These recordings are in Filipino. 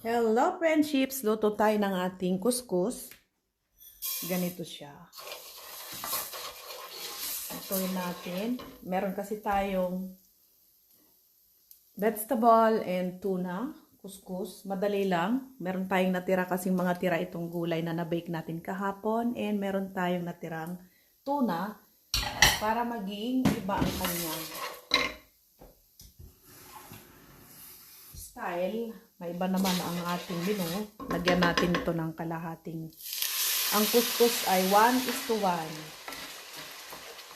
Hello friendships! Luto tayo ng ating kuskus. Ganito siya. Lutuin natin. Meron kasi tayong vegetable and tuna. Kuskus. Madali lang. Meron tayong natira kasing mga tira itong gulay na nabake natin kahapon. And meron tayong natirang tuna para maging iba ang kanyang style. May iba naman ang ating menu. Lagyan natin ito ng kalahating. Ang kuskus ay 1:1.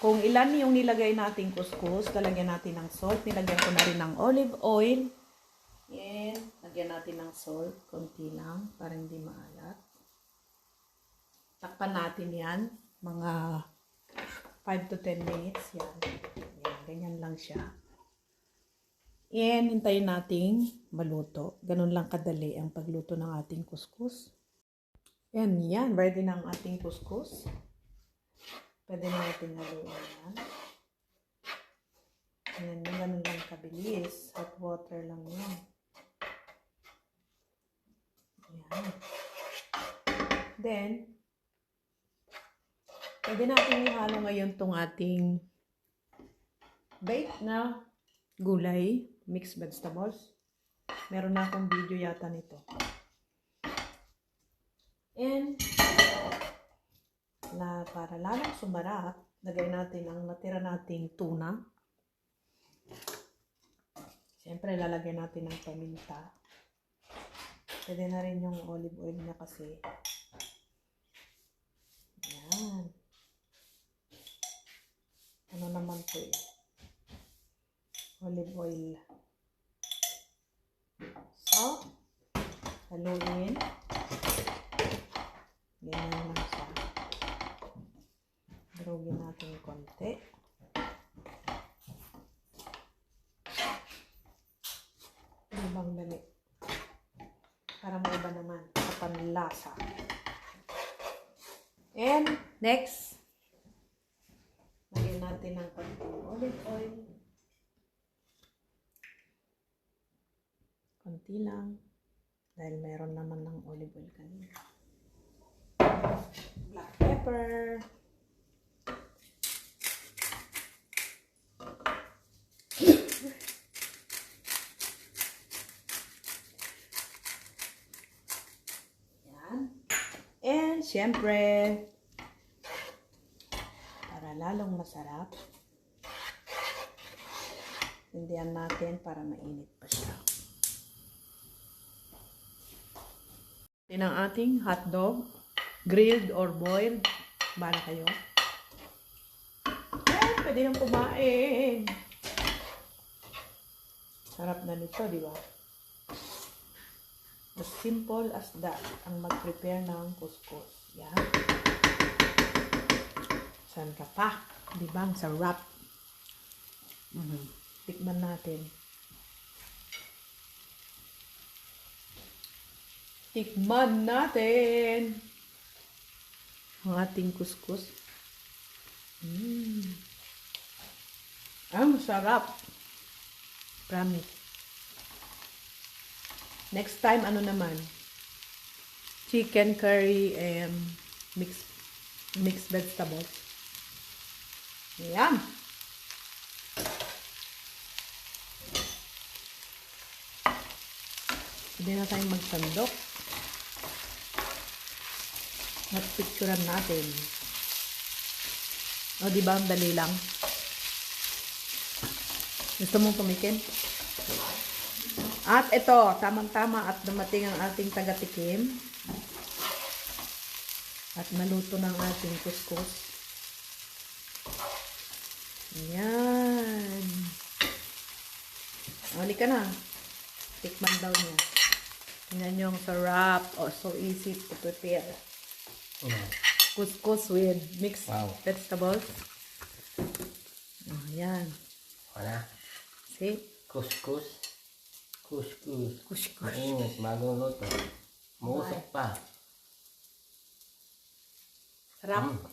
Kung ilan yung nilagay nating kuskus, lalagyan natin ng salt. Nilagyan ko na rin ng olive oil. And lagyan natin ng salt. Konti lang para hindi maalat. Takpan natin yan. Mga 5 to 10 minutes. Yan. Yan. Ganyan lang siya. And hintayin nating maluto. Ganun lang kadali ang pagluto ng ating kuskus. And yan, ready na ang ating kuskus. Pwede na natin haluin yan. Yan, ganun lang kabilis. Hot water lang yan. Yan. Then, pwede natin ihalo ngayon tong ating baked na gulay. Mixed vegetables. Meron na akong video yata nito. And, para lalong sumarap, lagay natin ang natira nating tuna. Siyempre, lalagyan natin ng paminta. Pwede na rin yung olive oil na kasi. Yan. Ano naman po eh? Olive oil. So, haluin. Ganyan lang siya. Durugin natin konti. Ibang dali. Para maiba naman sa panlasa. And, next, lagyan natin ng konting olive oil. Konti lang. Dahil meron naman ng olive oil kanina. Black pepper. Yan. And syempre, para lalong masarap, hindihan natin para mainit pa siya. Ito ang ating hotdog, grilled or boiled. Bala kayo. Ay, pwede nang kumain. Sarap na nito, di ba? As simple as that, ang mag-prepare ng kuskus. Yan. Saan ka pa? Di ba? Ang sarap. Tikman natin. Tikman natin ang ating kuskus. Ang sarap. Promise. Next time, ano naman? Chicken curry and mixed vegetables. Ayan. Hindi na tayong magsandok. Picturean natin. O, diba? Ang dali lang. Gusto mong tumikim? At ito, tamang-tama at dumating ang ating taga-tikim. At naluto ng ating kuskus. Ayan. Hali ka na. Tikman daw niya. Tingnan yung sarap. Oh, so easy to prepare. Kuskus with mixed vegetables. Oh, yan. Wala. See? Kuskus. Kuskus. Kuskus. Mainit, bagong luto. Mausok pa. Sarap.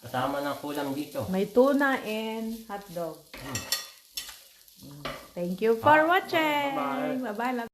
Kasama ng kulang dito. May tuna and hotdog. Thank you for Ah, watching. bye-bye. Bye-bye.